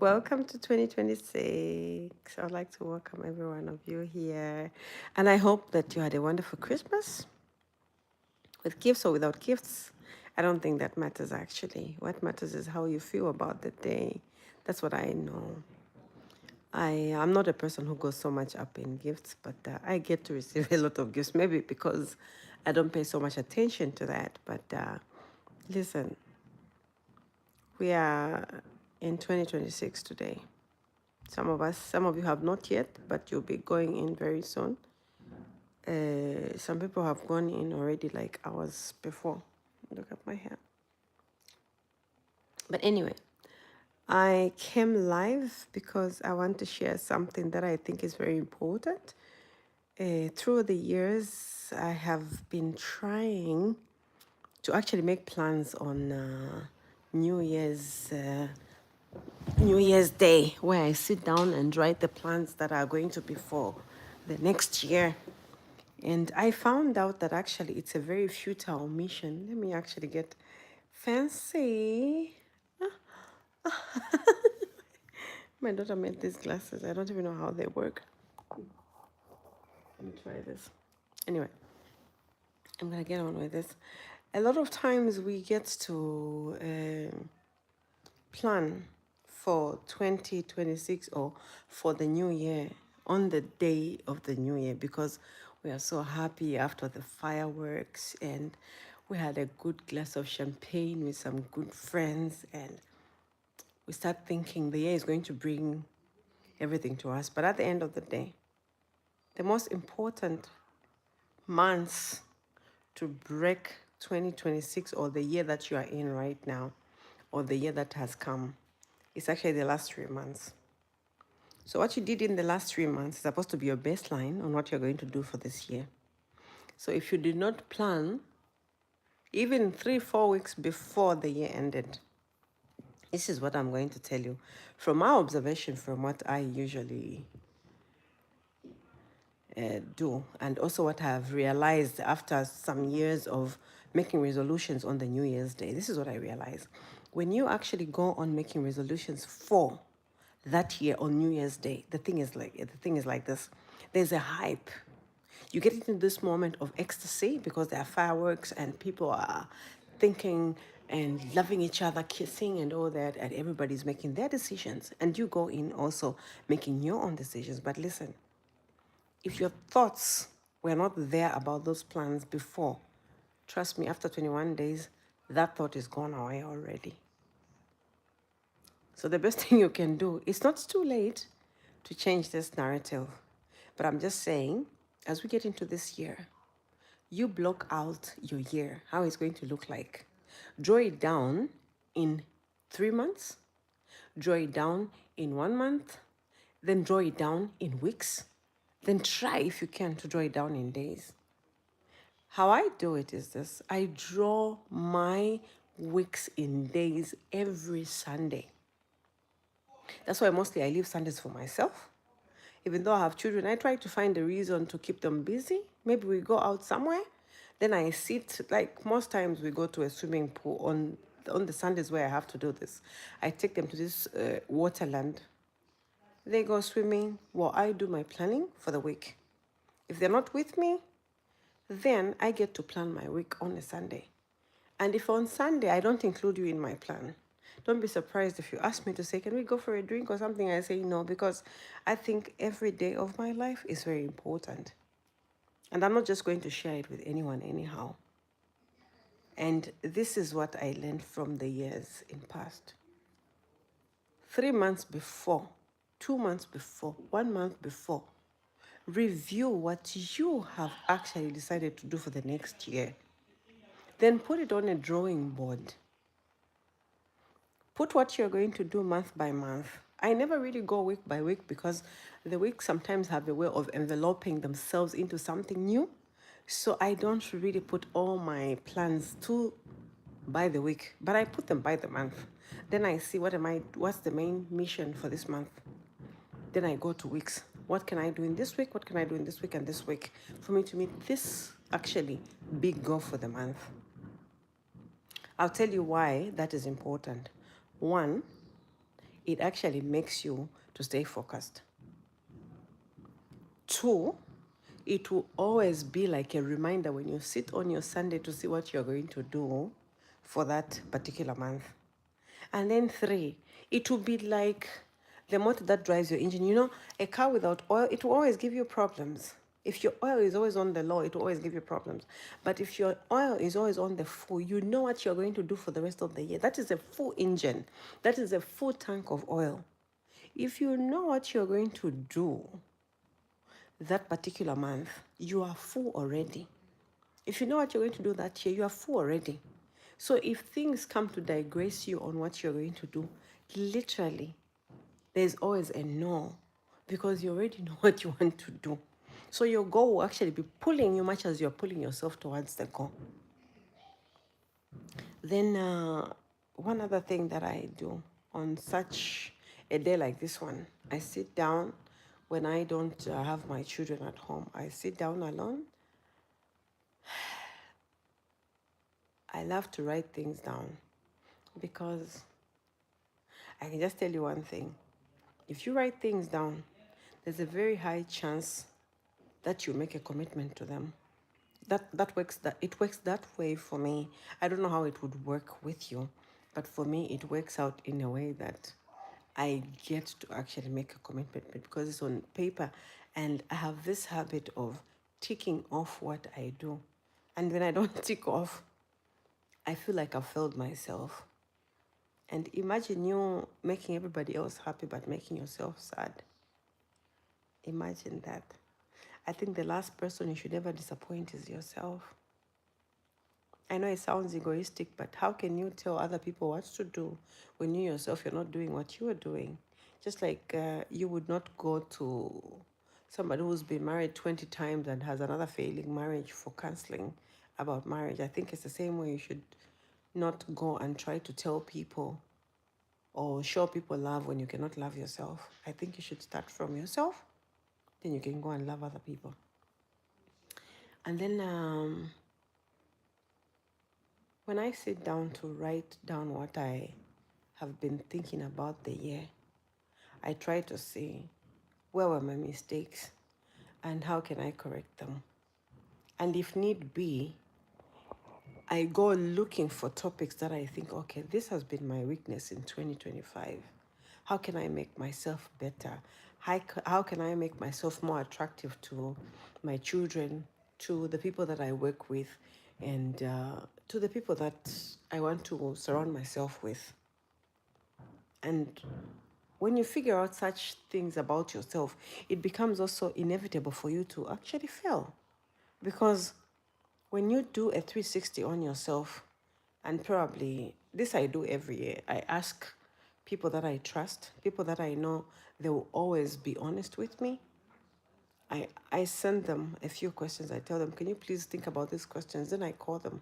Welcome to 2026. I'd like to welcome every one of you here. And I hope that you had a wonderful Christmas with gifts or without gifts. I don't think that matters actually. What matters is how you feel about the day. That's what I know. I'm not a person who goes so much up in gifts, but I get to receive a lot of gifts, maybe because I don't pay so much attention to that. But listen, we are in 2026 today. Some of you have not yet, but you'll be going in very soon. Some people have gone in already like hours before. Look at my hair. But anyway, I came live because I want to share something that I think is very important. Through the years, I have been trying to actually make plans on New Year's New Year's Day, where I sit down and write the plans that are going to be for the next year. And I found out that actually it's a very futile mission. Let me actually get fancy. My daughter made these glasses. I don't even know how they work. Let me try this. Anyway, I'm going to get on with this. A lot of times we get to plan for 2026 or for the new year on the day of the new year because we are so happy after the fireworks and we had a good glass of champagne with some good friends and we start thinking the year is going to bring everything to us. But at the end of the day, the most important months to break 2026 or the year that you are in right now or the year that has come, it's actually the last 3 months. So what you did in the last 3 months is supposed to be your baseline on what you're going to do for this year. So if you did not plan, even 3-4 weeks before the year ended, this is what I'm going to tell you. From my observation, from what I usually do, and also what I've realized after some years of making resolutions on the New Year's Day, this is what I realized. When you actually go on making resolutions for that year on New Year's Day, the thing is like this. There's a hype. You get into this moment of ecstasy because there are fireworks and people are thinking and loving each other, kissing and all that, and everybody's making their decisions. And you go in also making your own decisions. But listen, if your thoughts were not there about those plans before, trust me, after 21 days, that thought is gone away already. So the best thing you can do, it's not too late to change this narrative. But I'm just saying, as we get into this year, you block out your year, how it's going to look like. Draw it down in 3 months, draw it down in 1 month, then draw it down in weeks, then try if you can to draw it down in days. How I do it is this. I draw my weeks in days every Sunday. That's why mostly I leave Sundays for myself. Even though I have children, I try to find a reason to keep them busy. Maybe we go out somewhere. Then I sit, like most times we go to a swimming pool on the Sundays where I have to do this. I take them to this waterland. They go swimming while I do my planning for the week. If they're not with me, then I get to plan my week on a Sunday. And if on Sunday I don't include you in my plan, don't be surprised if you ask me to say, can we go for a drink or something? I say no, because I think every day of my life is very important. And I'm not just going to share it with anyone anyhow. And this is what I learned from the years in past. 3 months before, 2 months before, 1 month before, review what you have actually decided to do for the next year. Then put it on a drawing board. Put what you're going to do month by month. I never really go week by week because the weeks sometimes have a way of enveloping themselves into something new. So I don't really put all my plans by the week, but I put them by the month. Then I see what's the main mission for this month. Then I go to weeks. What can I do in this week? What can I do in this week and this week for me to meet this actually big goal for the month? I'll tell you why that is important. One, it actually makes you to stay focused. 2, it will always be like a reminder when you sit on your Sunday to see what you're going to do for that particular month. And then 3, it will be like the motor that drives your engine. You know, a car without oil, it will always give you problems. If your oil is always on the low, it will always give you problems. But if your oil is always on the full, you know what you're going to do for the rest of the year. That is a full engine. That is a full tank of oil. If you know what you're going to do that particular month, you are full already. If you know what you're going to do that year, you are full already. So if things come to digress you on what you're going to do, literally, there's always a no, because you already know what you want to do. So your goal will actually be pulling you much as you're pulling yourself towards the goal. Then one other thing that I do on such a day like this one, I sit down when I don't have my children at home. I sit down alone. I love to write things down because I can just tell you one thing. If you write things down, there's a very high chance that you make a commitment to them. It works that way for me. I don't know how it would work with you, but for me it works out in a way that I get to actually make a commitment because it's on paper, and I have this habit of ticking off what I do. And when I don't tick off, I feel like I've failed myself. And imagine you making everybody else happy but making yourself sad. Imagine that. I think the last person you should ever disappoint is yourself. I know it sounds egoistic, but how can you tell other people what to do when you yourself, you're not doing what you are doing? Just like you would not go to somebody who's been married 20 times and has another failing marriage for counseling about marriage. I think it's the same way. You should not go and try to tell people or show people love when you cannot love yourself. I think you should start from yourself, then you can go and love other people. And then when I sit down to write down what I have been thinking about the year, I try to see where were my mistakes and how can I correct them. And if need be, I go looking for topics that I think, okay, this has been my weakness in 2025. How can I make myself better? How can I make myself more attractive to my children, to the people that I work with, and to the people that I want to surround myself with? And when you figure out such things about yourself, it becomes also inevitable for you to actually fail. Because when you do a 360 on yourself, and probably this I do every year, I ask people that I trust, people that I know they will always be honest with me. I send them a few questions. I tell them, can you please think about these questions? Then I call them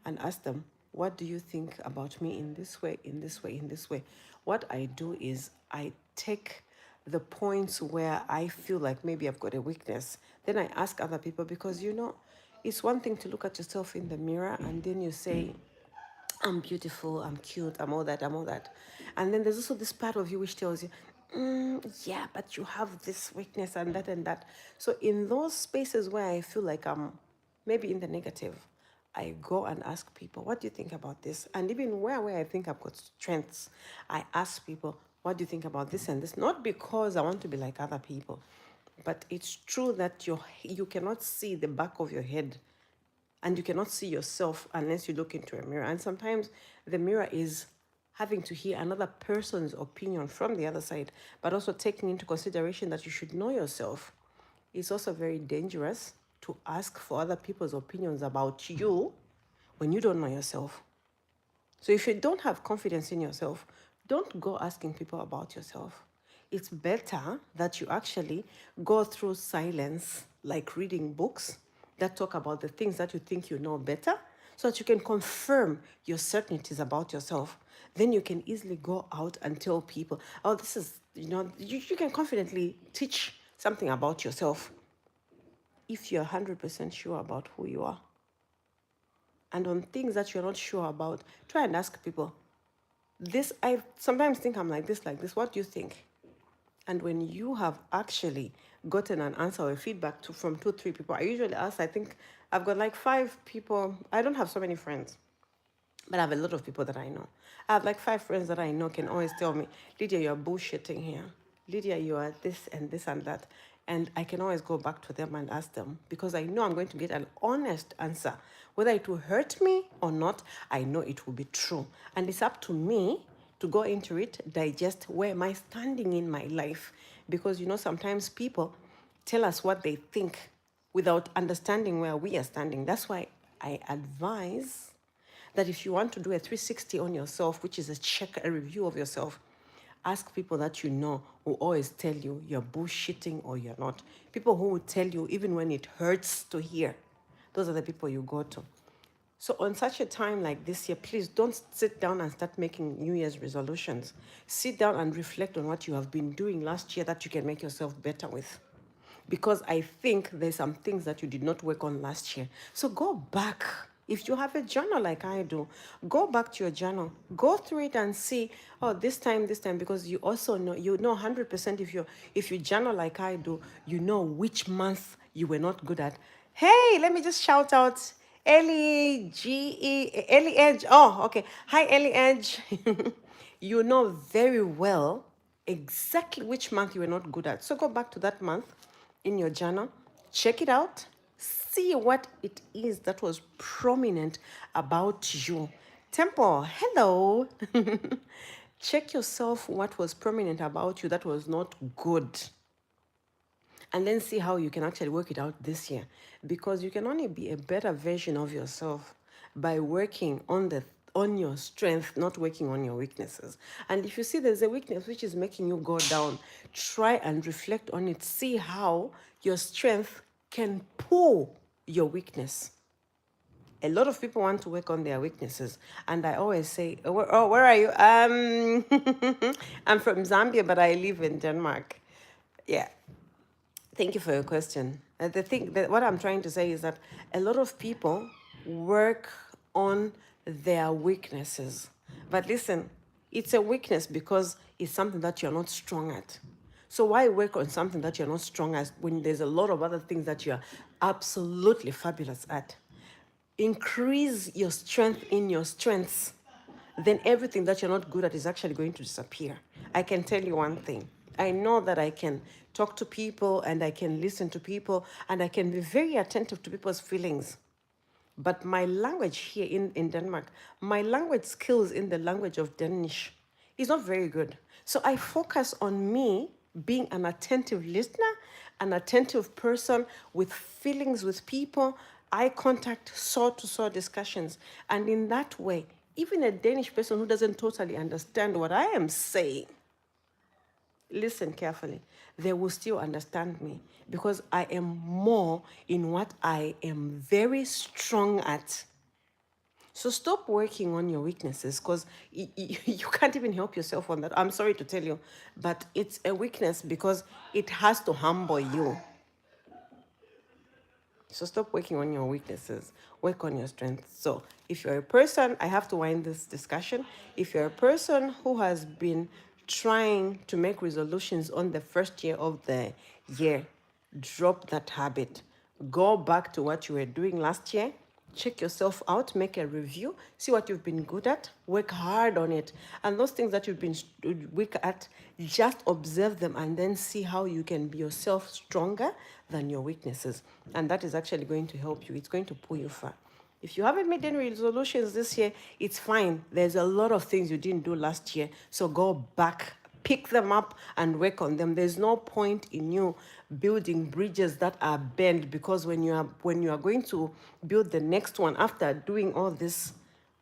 and ask them, what do you think about me in this way, in this way, in this way? What I do is I take the points where I feel like maybe I've got a weakness. Then I ask other people because, you know, it's one thing to look at yourself in the mirror and then you say, I'm beautiful, I'm cute, I'm all that, I'm all that. And then there's also this part of you which tells you, yeah, but you have this weakness and that and that. So in those spaces where I feel like I'm maybe in the negative, I go and ask people, what do you think about this? And even where I think I've got strengths, I ask people, what do you think about this and this? Not because I want to be like other people, but it's true that you cannot see the back of your head and you cannot see yourself unless you look into a mirror. And sometimes the mirror is having to hear another person's opinion from the other side, but also taking into consideration that you should know yourself. It's also very dangerous to ask for other people's opinions about you when you don't know yourself. So if you don't have confidence in yourself, don't go asking people about yourself. It's better that you actually go through silence, like reading books that talk about the things that you think you know better, so that you can confirm your certainties about yourself. Then you can easily go out and tell people, oh, this is, you can confidently teach something about yourself if you're 100% sure about who you are. And on things that you're not sure about, try and ask people, This, I sometimes think I'm like this. What do you think? And when you have actually gotten an answer or feedback from 2, 3 people, I usually ask, I think I've got like 5 people. I don't have so many friends, but I have a lot of people that I know. I have like 5 friends that I know can always tell me, Lydia, you're bullshitting here. Lydia, you are this and this and that. And I can always go back to them and ask them because I know I'm going to get an honest answer. Whether it will hurt me or not, I know it will be true. And it's up to me to go into it, digest where am I standing in my life. Because, sometimes people tell us what they think without understanding where we are standing. That's why I advise that if you want to do a 360 on yourself, which is a review of yourself, ask people that you know who always tell you you're bullshitting or you're not. People who will tell you even when it hurts to hear. Those are the people you go to. So on such a time like this year, please don't sit down and start making New Year's resolutions. Sit down and reflect on what you have been doing last year that you can make yourself better with. Because I think there's some things that you did not work on last year. So go back. If you have a journal like I do, go back to your journal. Go through it and see, oh, this time, because you also know, 100% if you journal like I do, you know which month you were not good at. Hey, let me just shout out Ellie Ellie Edge. Oh, okay. Hi, Ellie Edge. You know very well exactly which month you were not good at. So go back to that month in your journal, check it out, see what it is that was prominent about you. Temple, hello. Check yourself what was prominent about you that was not good. And then see how you can actually work it out this year. Because you can only be a better version of yourself by working on your strength, not working on your weaknesses. And if you see there's a weakness which is making you go down, try and reflect on it. See how your strength can pull your weakness. A lot of people want to work on their weaknesses. And I always say, where are you? I'm from Zambia, but I live in Denmark. Yeah. Thank you for your question. The thing that what I'm trying to say is that a lot of people work on their weaknesses. But listen, it's a weakness because it's something that you're not strong at. So why work on something that you're not strong at when there's a lot of other things that you're absolutely fabulous at? Increase your strength in your strengths, then everything that you're not good at is actually going to disappear. I can tell you one thing. I know that I can talk to people and I can listen to people and I can be very attentive to people's feelings. But my language here in Denmark, my language skills in the language of Danish is not very good. So I focus on me being an attentive listener, an attentive person with feelings with people, eye contact, soul-to-soul discussions. And in that way, even a Danish person who doesn't totally understand what I am saying, listen carefully, they will still understand me because I am more in what I am very strong at. So stop working on your weaknesses because you can't even help yourself on that. I'm sorry to tell you, but it's a weakness because it has to humble you. So stop working on your weaknesses. Work on your strengths. So if you're a person, I have to wind this discussion. If you're a person who has been trying to make resolutions on the first year of the year, drop that habit. Go back to what you were doing last year. Check yourself out, make a review, see what you've been good at, work hard on it. And those things that you've been weak at, just observe them and then see how you can be yourself stronger than your weaknesses. And that is actually going to help you. It's going to pull you far. If you haven't made any resolutions this year, it's fine. There's a lot of things you didn't do last year. So go back, pick them up and work on them. There's no point in you building bridges that are bent because when you are going to build the next one after doing all this,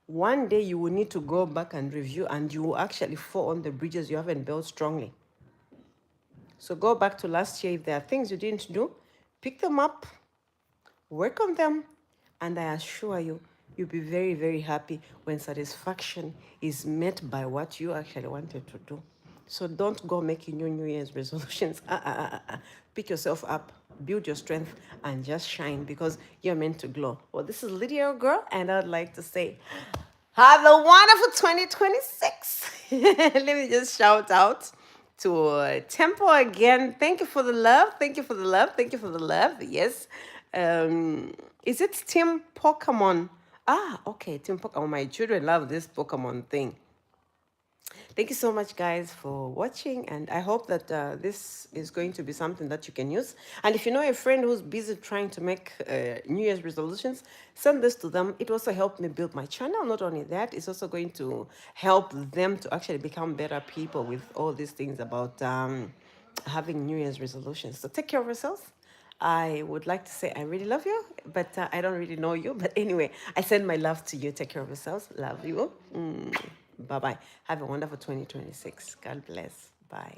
one day you will need to go back and review and you will actually fall on the bridges you haven't built strongly. So go back to last year. If there are things you didn't do, pick them up, work on them, and I assure you, you'll be very, very happy when satisfaction is met by what you actually wanted to do. So don't go making your New Year's resolutions. Pick yourself up, build your strength, and just shine because you're meant to glow. Well, this is Lydia, your girl, and I'd like to say, Have a wonderful 2026. Let me just shout out to Tempo again. Thank you for the love. Thank you for the love. Thank you for the love. Yes. Is it Team Pokemon? Ah, okay. Team Pokemon. My children love this Pokemon thing. Thank you so much, guys, for watching. And I hope that this is going to be something that you can use. And if you know a friend who's busy trying to make New Year's resolutions, send this to them. It also helped me build my channel. Not only that, it's also going to help them to actually become better people with all these things about having New Year's resolutions. So take care of yourselves. I would like to say I really love you, but I don't really know you. But anyway, I send my love to you. Take care of yourselves. Love you. Bye-bye. Have a wonderful 2026. God bless. Bye.